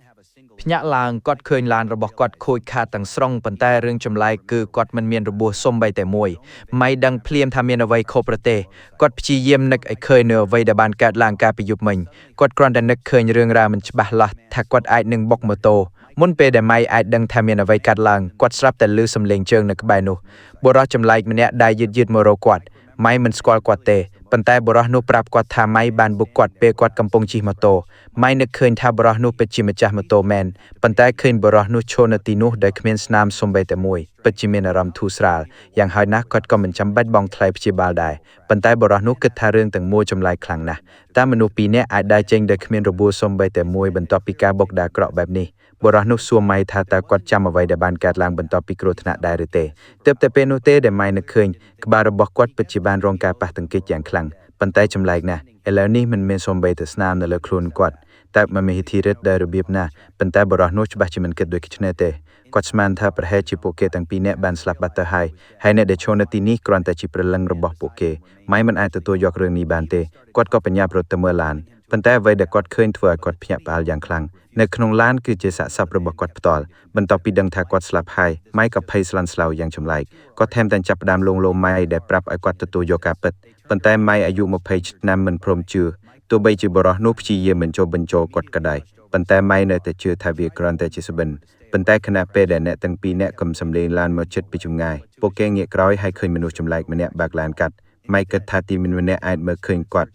ភ្ញាក់ឡើងគាត់ឃើញឡានរបស់គាត់ខូចខាតទាំងស្រុងប៉ុន្តែរឿងចម្លែកគឺគាត់មិនមានរបួសសូម្បីតែមួយម៉ៃដឹងភ្លាមថាមានអ្វីខុសប្រទេសគាត់ព្យាយាមនឹកឲ្យឃើញនៅអ្វីដែលបានកើតឡើងកាលពីយប់មិញគាត់គ្រាន់តែនឹកឃើញរឿងរ៉ាវមិនច្បាស់លាស់ថាគាត់អាចនឹងបុកម៉ូតូមុនពេលដែលម៉ៃអាចដឹងថាមានអ្វីកាត់ឡើងគាត់ស្រាប់តែឮសំឡេងជើងនៅក្បែរនោះបុរសចម្លែកម្នាក់ដែលយឺតមករកគាត់ម៉ៃមិនស្គាល់គាត់ទេប៉ុន្តែបុរសនោះប្រាប់គាត់ថាម៉ៃបានបុកគាត់ពេលគាត់កំពុងជិះម៉ូតូម៉ៃនឹកឃើញថាបុរសនោះពិតជាម្ចាស់ម៉ូតូមែនប៉ុន្តែឃើញបុរសនោះឈរនៅទីនោះដែលគ្មានស្នាមសូម្បីតែមួយពិតជាមានអារម្មណ៍ធូរស្រាលយ៉ាងហោចណាស់គាត់ក៏មិនចាំបាច់បង់ថ្លៃព្យាបាលដែរប៉ុន្តែបុរសនោះគិតថារឿងទាំងមូលចម្លែកខ្លាំងណាស់តែមនុស្សពីរនាក់អាចដើរចេញដោយគ្មានរបួសសូម្បីតែមួយបន្ទាប់ពីការបុកដែលអាក្រក់បែបនេះបុរសនោះសួរម៉ៃថាតើគាត់ចាំអ្វីដែលបានកើតឡើងបន្ទាប់ពីគ្រោះថ្នាក់ដែរឬទេទើបតែពេលនោះទេដែលម៉ៃនឹកឃើញក្បាលរបស់គាត់ពិតជាបានរងការប៉ះទង្គិចយ៉ាងខ្លាំងប៉ុន្តែចម្លែកណាស់ឥឡូវនេះមិនមានសូម្បីតែស្នាមនៅលើខ្លួនគាត់តែមិនមានហេតុរិទ្ធដែលរបៀបណាប៉ុន្តែបុរសនោះច្បាស់ជាមិនគិតដូចនេះទេគាត់ស្មានថាប្រហែលជាពួកគេទាំងពីរនាក់បានស្លាប់បាត់ទៅហើយអ្នកដែលឈរនៅទីនេះគ្រាន់តែជាព្រលឹងរបស់ពួកគេម៉ៃមិនអាចទទួលយករឿងនេះបានទេគាត់ក៏បញ្ញាប់រត់ទៅមើលឡានប៉ុន្តែអ្វីដែលគាត់ឃើញធ្វើឲ្យគាត់ភ្ញាក់ផ្អើលយ៉ាងខ្លាំងនៅក្នុងឡានគឺជាសាកសពរបស់គាត់ផ្ទាល់បន្ទាប់ពីដឹងថាគាត់ស្លាប់ហើយម៉ៃក៏ភ័យស្លន់ស្លោយ៉ាងចម្លែកគាត់ថែមទាំងចាប់ផ្ដើមលងលោមម៉ៃដែលប្រាប់ឲ្យគាត់ទទួលយកការពិតប៉ុន្តែម៉ៃអាយុ20ឆ្នាំមិនព្រមជឿទោះបីជាបុរសនោះព្យាយាមបញ្ចូលគាត់ក៏ដោយប៉ុន្តែម៉ៃនៅតែជឿថាវាគ្រាន់តែជាស្បិនប៉ុន្តែខណៈពេលដែលអ្នកទាំងពីរនាក់កំសំលេងឡានមកជិតពីចម្ងាយពួកគេងាកក្រោយហើយឃើញមនុស្សចម្លែកម្នាក់បើកឡានកាត់ម៉ៃគិតថាទីមានម្នាក់អាចមើលឃើញគាត់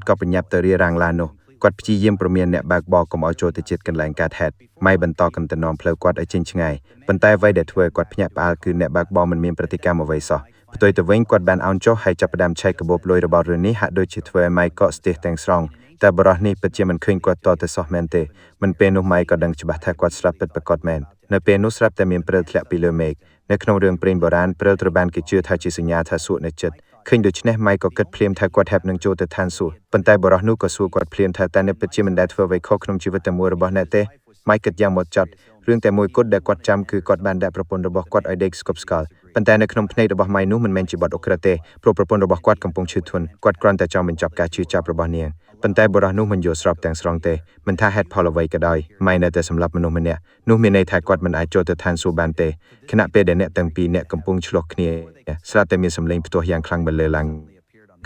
ក៏បញ្ញាប់ទៅរារាំងឡាននោះគាត់ព្យាយាមព្រមានអ្នកបើកបរកុំឲ្យចូលទៅជិតកន្លែងកើតហេតុម៉ៃបន្តកំទៅនាំផ្លូវគាត់ឲ្យចេញឆ្ងាយប៉ុន្តែអ្វីដែលធ្វើឲ្យគាត់ភ្ញាក់ផ្អើលគឺអ្នកបើកបរមិនមានប្រតិកម្មអ្វីសោះផ្ទុយទៅវិញគាត់បានអោនចុះហើយចាប់ផ្ដើមឆែកកាបូបលុយរបស់រឿងនេះហាក់ដូចជាធ្វើឲ្យម៉ៃកកស្ទះទាំងស្រុងតែបរិះនេះពិតជាមិនឃើញគាត់តទៅសោះមែនទេមិនពេលនោះម៉ៃក៏ដឹងច្បាស់ថាគាត់ស្លាប់ពិតប្រាកដមែននៅពេលនោះស្រាប់តែមានព្រិលធ្លាក់ពីលើមេឃនៅក្នុងរឿងព្រេងបុរាណព្រិលត្រូវបានគេជឿថាជាសញ្ញាថាសួគ៌នៅជិតឃើញដូច្នេះម៉ៃក៏គិតភ្លាមថាគាត់ហាក់នឹងចូលទៅឋានសួគ៌ប៉ុន្តែបរិះនោះក៏សួរគាត់ភ្លាមថាតើអ្នកពិតជាមិនដែលធ្វើអ្វីខុសក្នុងជីវិតតែមួយរបស់អ្នកទេម៉ៃគិតយ៉ាងហ្មត់ចត់រឿងតែមួយគត់ដែលគាត់ចាំគឺគាត់បានដាក់ប្រពន្ធរបស់គាត់ឲ្យដេកស្គប់ស្កល់ប៉ុន្តែនៅក្នុងភ្នែករបស់ម៉ៃនោះមិនមែនជាបទអក្រិតទេព្រោះប្រពន្ធរបស់គាត់កំពុងឈឺធ្ងន់គាត់គ្រាន់តែចង់បញ្ចប់ការជឿចាប់របស់នាងប៉ុន្តែបុរសនោះមិនយល់ស្របទាំងស្រុងទេមិនថាហេតុផលអ្វីក៏ដោយម៉ៃនៅតែសម្លាប់មនុស្សម្នាក់នោះមានន័យថាគាត់មិនអាចចូលទៅឋានសួគ៌បានទេខណៈពេលដែលអ្នកទាំងពីរអ្នកកំពុងឆ្លោះគ្នាស្រាប់តែមានសម្លេងផ្ទោះយ៉ាងខ្លាំងបន្លឺឡើង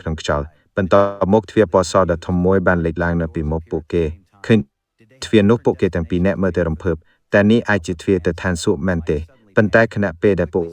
ក្នុងខ្យល់បន្តមកទ្វារពណ៌សដ៏ធំមួយបានលេចឡើងនៅពីមុខពួកគេឃើញទ្វារនោះពួកគេទាំងពីរអ្នកមើលទៅរំភើបតែនេះអាចជាទ្វារទៅឋានសួគ៌មែនទេប៉ុន្តែខណៈពេលដែលពួក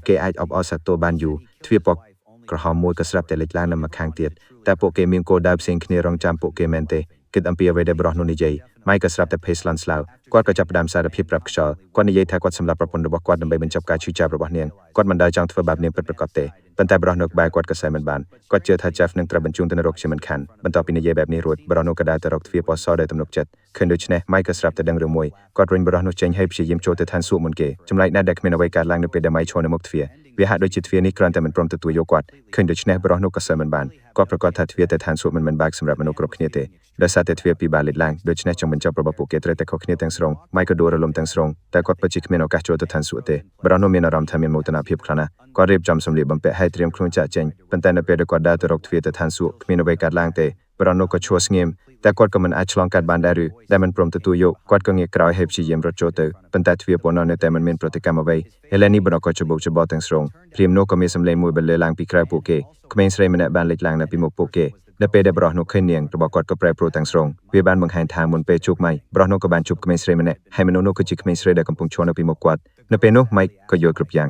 គេអាចអបអរសាទរបានយូរទ្វារពណ៌ក្រហមមួយក៏ស្រាប់តែលេចឡើងនៅម្ខាងទៀតតែពួកគេមានគោលដៅផ្សេងគ្នារងចាំពួកគេមែនទេគិតអំពីអ្វីដែលបរិះនោះនិយាយម៉ៃក៏ស្រាប់តែភ័យស្លន់ស្លោគាត់ក៏ចាប់ផ្ដើមសារភាពប្រាប់ខ្យល់គាត់និយាយថាគាត់សម្លាប់ប្រពន្ធរបស់គាត់ដើម្បីបញ្ចប់ការឈឺចាប់របស់នាងគាត់មិនដែលចង់ធ្វើបែបនេះពិតប្រាកដទេប៉ុន្តែបរិះនៅក្បែរគាត់ក៏សែមិនបានគាត់ជឿថា Jeff នឹងត្រូវបញ្ជូនទៅនរកជាមិនខានបន្ទាប់ពីនិយាយបែបនេះរួចបរិះនោះក៏ដើរទៅរកទ្វារពណ៌សដែលទំនុកចិត្តឃើញដូច្នេះម៉ៃក៏ស្រាប់តែដឹងរឿងមួយគាត់រុញបរិះនោះចេញហើយព្យាយាមចូលទៅឋានសួគ៌មុនគេចម្លែកណាស់ដែលគ្មានអ្វីកើតឡើងនៅពេលដែលម៉ៃឈរនៅមុខទ្វារវាហាក់ដូចជាទ្វារនេះគ្រាន់តែមិនព្រមទទួលយកគាត់ឃើញដូច្នេះបរិះនោះក៏សើមិនបានគាត់ប្រកាសថាទ្វារទៅឋានសួគ៌មិនបើកសម្រាប់មនុស្សគ្រប់គ្នាទេដោយសារតែទ្វារពីរបានលេចឡើងដូច្នេះចុងបញ្ចប់របស់ពួកគេត្រូវតែខុសគ្នាទាំងស្រុងម៉ៃក៏ដួលរលំទាំងស្រុងតែគាត់ពិតជាគ្មានឱកាសចូលទៅឋានសួគ៌ទេបរិះនោះមានអារម្មណ៍ថាមានមោទនភាពខ្លាំងណាស់គាត់រៀបចំសម្លៀកបំពាក់ហើយត្រៀមខ្លួនចាក់ចេញប៉ុន្តែនៅពេលដែលគាត់ដើរទៅរកទ្វារទៅឋានសួគ៌គ្មានអ្វីកើតឡើងទេបរិះនោះក៏ឈួរស្ងៀមតែគាត់ក៏មិនអាចឆ្លងកាត់បានដែរឬដែលមិនព្រមទទួលយកគាត់ក៏ងាកក្រោយហើយព្យាយាមរត់ចូលទៅប៉ុន្តែទ្វារពណ៌នោះនៅតែមិនមានប្រតិកម្មអ្វីឥឡូវនេះបរិះក៏ច្របូកច្របល់ទាំងស្រុងព្រាមនោះក៏មានសម្លេងមួយបន្លឺឡើងពីក្រៅពួកគេក្មេងស្រីម្នាក់បានលេចឡើងនៅពីមុខពួកគេនៅពេលដែលបរិះនោះឃើញនាងរបស់គាត់ក៏ប្រែប្រួលទាំងស្រុងវាបានបង្ហាញថាមុនពេលជួបម៉ៃបរិះនោះក៏បានជួបក្មេងស្រីម្នាក់ហើយមនុស្សនោះគឺជាក្មេងស្រីដែលកំពុងឈរនៅពីមុខគាត់នៅពេលនោះម៉ៃក៏យល់គ្រប់យ៉ាង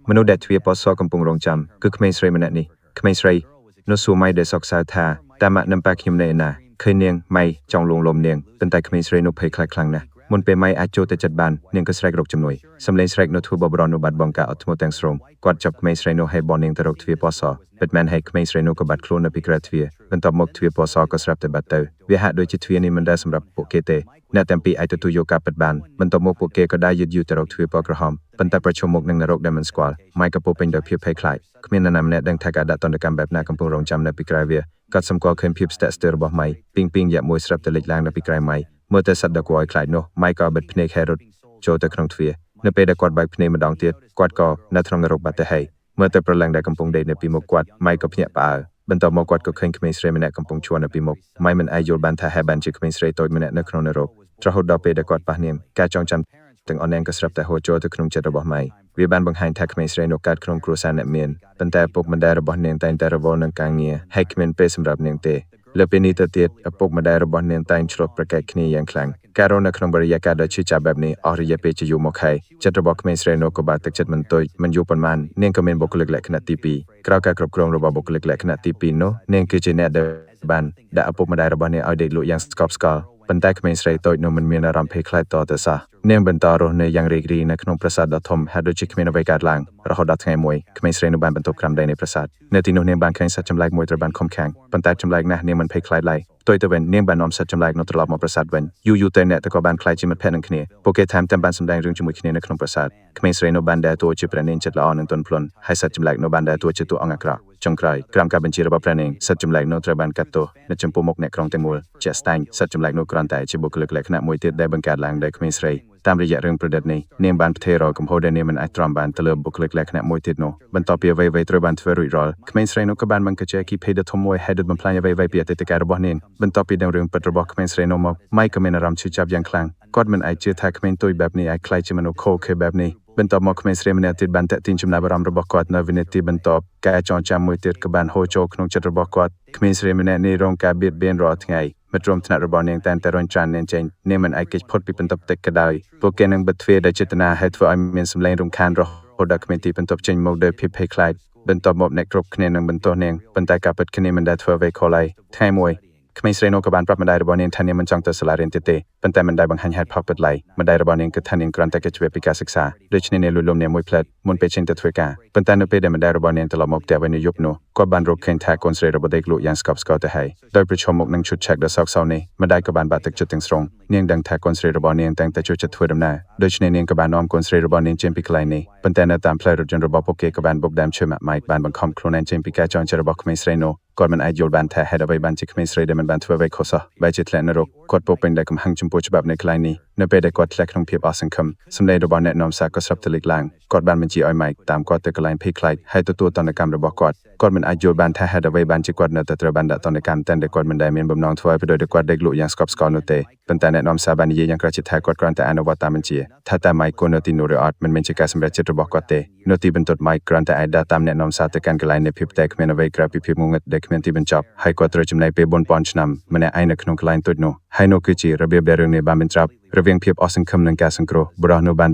មនុស្សដែលទ្វារពណ៌សកំពុងរងចាំគឺក្មេងស្រីម្នាក់នេះក្មេងស្រីនោះសួរម៉ៃដែលសោកសៅថាតើម៉ាក់នឹងប៉ាខ្ញុំនៅឯណាឃើញនាងម៉ៃចង់លងលោមនាងប៉ុន្តែក្មេងស្រីនោះភ័យខ្លាចខ្លាំងណាស់មុនពេលម៉ៃអាចចូលទៅចិត្តបាននាងក៏ស្រែករកជំនួយសម្លេងស្រែកនោះធ្វើបបរនោះបាត់បង់ការអត់ធ្មត់ទាំងស្រុងគាត់ចាប់ក្មេងស្រីនោះឲ្យបននាងទៅរកទ្វារពណ៌សពិតមែនហើយក្មេងស្រីនោះក៏បាត់ខ្លួននៅពីក្រៅទ្វារបន្ទាប់មកទ្វារពណ៌សក៏ស្រាប់តែបាត់ទៅវាហាក់ដូចជាទ្វារនេះមិនដែលសម្រាប់ពួកគេទេអ្នកទាំងពីរអាចទទួលយកការពិតបានបន្ទាប់មកពួកគេក៏ដើរយឺតៗទៅរកទ្វារពណ៌ក្រហមប៉ុន្តែប្រឈមមុខនឹងនរកដែលមិនស្គាល់ម៉ៃក៏ពោពេញដោយភាពភ័យខ្លាចគ្មាននរណាម្នាក់ដឹងថាការដាក់ទណ្ឌកម្មបែបណាកំពុងរងចាំនៅពីក្រៅវាគាត់សម្គាល់ឃើញភាពស្ទាក់ស្ទើររបស់ម៉ៃពីងយ៉ាក់មួយស្រាប់តែលេចឡើងនៅពីក្រៅម៉ៃមើលទៅសត្វដ៏គួរឲ្យខ្លាចនោះម៉ៃក៏បិទភ្នែកហេរត់ចូលទៅក្នុងទ្វារនៅពេលដែលគាត់បើកភ្នែកម្ដងទៀតគាត់ក៏នៅក្នុងនរកបាត់ទៅហើយមើលទៅប្រលឹងដែលកំពុងដេកនៅពីមុខគាត់ម៉ៃក៏ភ្ញាក់ផ្អើលបន្ទាប់មកគាត់ក៏ឃើញក្មេងស្រីម្នាក់កំពុងឈរនៅពីមុខម៉ៃមិនអាចយល់បានថាហេតុបានជាក្មេងស្រីតូចម្នាក់នៅក្នុងនរក រហូតដល់ពេលដែលគាត់ប៉ះនាងការចងចាំទាំងអស់ហ្នឹងក៏ស្រាប់តែហូរចូលទៅក្នុងចិត្តរបស់ម៉ៃវាបានបង្ហាញថាក្មេងស្រីនៅកើតក្នុងគ្រួសារអ្នកមានប៉ុន្តែឪពុកម្ដាយរបស់នាងតែងតែរវល់នឹងការងារហើយគ្មានពេលសម្រាប់នាងទេលើពីនេះទៅទៀតឪពុកម្ដាយរបស់នាងតែងឆ្លោះប្រកែកគ្នាយ៉ាងខ្លាំងការរស់នៅក្នុងបរិយាកាសដ៏ឈឺចាប់បែបនេះអស់រយៈពេលជាយូរមកហើយចិត្តរបស់ក្មេងស្រីនោះក៏បានទឹកចិត្តមិនយូរប៉ុន្មាននាងក៏មានបុគ្គលិកលក្ខណៈទី2ក្រៅការគ្រប់គ្រងរបស់បុគ្គលិកលក្ខណៈទី2នោះនាងគឺជាអ្នកដែលបានដាក់ឪពុកម្ដាយរបស់នាងឲ្យដេកលក់យ៉ាងស្កប់ស្កល់ប៉ុន្តែក្មេងស្រីតូចនោះមិនមានអារម្មណ៍ភ័យខ្លាចតទៅសោះនាងបន្តរស់នៅយ៉ាងរីករាយនៅក្នុងប្រាសាទដ៏ធំហើយដូចជាគ្មានអ្វីកើតឡើងរហូតដល់ថ្ងៃមួយក្មេងស្រីនោះបានបន្ទប់ក្រោមដីនៃប្រាសាទនៅទីនោះនាងបានឃើញសត្វចម្លែកមួយត្រូវបានឃុំឃាំងប៉ុន្តែចម្លែកណាស់នាងមិនភ័យខ្លាចឡើយផ្ទុយទៅវិញនាងបាននាំសត្វចម្លែកនោះត្រឡប់មកប្រាសាទវិញយូរទៅអ្នកក៏បានខ្លាចជាមិត្តភក្តិនឹងគ្នាពួកគេថែមទាំងបានសម្ដែងរឿងជាមួយគ្នានៅក្នុងប្រាសាទក្មេងស្រីនោះបានដើរតួជាព្រះនាងចិត្តល្អនិងទន់ភ្លន់ហើយសត្វចម្លែកនោះបានដើរតួជាតួអង្គអាក្រក់ចុងក្រោយក្រោមការបញ្ជារបស់ព្រះនាងសត្វចម្លែកនោះត្រូវបានកាត់ទោសនៅចំពោះមុខអ្នកក្រុងទាំងមូលជាក់ស្ដែងសត្វចម្លែកនោះគ្រាន់តែជាបុគ្គលិកលក្ខណៈមួយទៀតដែលបង្កើតឡើងដោយក្មេងស្រីតាមរយៈរឿងប្រឌិតនេះនាងបានផ្ទេររកំហុសដែលនាងមិនអាចទ្រាំបានទៅលើបុគ្គលិកលក្ខណៈមួយទៀតនោះបន្ទាប់ពីអ្វីៗត្រូវបានធ្វើរួចរាល់ក្មេងស្រីនោះក៏បានបង្កើតជាអគ្គិភ័យដ៏ធំមួយហើយដុតបំផ្លាញអ្វីៗពីអតីតកាលរបស់នាងបន្ទាប់ពីដឹងរឿងពិតរបស់ក្មេងស្រីនោះមកម៉ៃក៏មានអារម្មណ៍ឈឺចាប់យ៉ាងខ្លាំងគាត់មិនអាចជឿថាក្មេងតូចបែបនេះអាចក្លាយជាមនុស្សខូខើបែបនេះបន្ទាប់មកក្មេងស្រីម្នាក់ទៀតបានតាក់ទាញចំណាប់អារម្មណ៍របស់គាត់នៅវិនាទីបន្ទាប់ការចងចាំមួយទៀតក៏បានហូរចូលក្នុងចិត្តរបស់គាត់ក្មេងស្រីម្នាក់នេះរងការបៀតបៀនរាល់ថ្ងៃមិត្តរួមថ្នាក់របស់នាងតែងតែរញច្រាននាងចេញនាងមិនអាចគេចផុតពីបន្ទប់ទឹកក៏ដោយពួកគេនឹងបិទទ្វារដោយចេតនាហើយធ្វើឲ្យមានសម្លេងរំខានរហូតដល់គ្មានទីបន្ទប់ចេញមកដោយភាពភ័យខ្លាចបន្ទាប់មកអ្នកគ្រប់គ្នានឹងបន្ទោសនាងប៉ុន្តែការពិតគ្នាមិនដែលធ្វើអ្វីខុសឡើយថ្ងៃមួយក្មេងស្រីនោះក៏បានប្រាប់ម្ដាយរបស់នាងថានាងមិនចង់ទៅសាលារៀនទៀតទេប៉ុន្តែមិនដែលបង្ហាញហេតុផលពិតឡើយម្ដាយរបស់នាងគិតថានាងគ្រាន់តែកិច្ចវេពីការសិក្សាដូច្នេះនាងលួចលំនាងមួយផ្លែតមុនពេលចេញទៅធ្វើការប៉ុន្តែនៅពេលដែលម្ដាយរបស់នាងត្រឡប់មកផ្ទះវិញនៅយប់នោះគាត់បានរកឃើញថាកូនស្រីរបស់ដេកលក់យ៉ាងស្កប់ស្កល់ទៅហើយដោយប្រឈមមុខនឹងឈុតឆាកដ៏សោកសៅនេះម្ដាយក៏បានបាក់ទឹកចិត្តទាំងស្រុងនាងដឹងថាកូនស្រីរបស់នាងតែងតែចូលចិត្តធ្វើដំណើរដូច្នេះនាងក៏បាននាំកូនស្រីរបស់នាងចេញពីកន្លែងនេះប៉ុន្តែនៅតាមផ្លូវរថយន្តរបស់ពួកគេក៏បានបុកដើមឈើម៉ាក់បានបង្ខំខ្លួនឯងចេញពីការចងចាំរបស់ក្មេងស្រីនោះគាត់មិនអាចយល់បានថាហេតុអ្វីបានជាក្មេងស្រីដែលមិនបានធ្វើអ្វីខុសសោះបែរជាធ្លាក់នរកគាត់ពោពេញដោយកំហឹងចំពោះច្បាប់នៅកន្លែងនេះនៅពេលដែលគាត់ធ្លាក់ក្នុងភាពអស់សង្ឃឹមសម្លេងរបស់អ្នកនាំសារក៏ស្រាប់តែលេចឡើងគាត់បានបញ្ជាឲ្យម៉ៃកតាមគាត់ទៅកន្លែងភ័យខ្លាចហើយទទួលទណ្ឌកម្មរបស់គាត់មិនអាចយល់បានថាហេតុអ្វីបានជាគាត់នៅតែត្រូវបានដាក់ទណ្ឌកម្មតែគាត់មិនដែលមានបំណងធ្វើឲ្យប្រដូចគាត់ដេកលក់យ៉ាងស្កប់ស្កល់នោះទេប៉ុន្តែអ្នកនាំសារបាននិយាយយ៉ាងក្រៅចិត្តថាគាត់គ្រាន់តែអនុវត្តតាមបញ្ជាថាតែម៉ៃកូននៅទីនោះឬអត់មិនមែនជាការសម្រេចចិត្តរបស់គាត់ទេនៅទីបន្ទាត់ម៉ៃគ្រាន់តែអាចដើរតាមអ្នកនាំសារទៅកាន់កន្លែងនៃភាពតែគ្មានអ្វីក្រៅពីភាពងងឹតដែលគ្មានទីបញ្ចប់ហើយគាត់ត្រូវចំណាយពេល4000ឆ្នាំម្នាក់ឯងនៅក្នុងកន្លែងតូចនោះហើយនោះគឺជារបៀបដែលរឿងនេះបានបញ្ចប់រវាងភាពអស់សង្ឃឹមនិងការសង្គ្រោះបុរសនោះបាន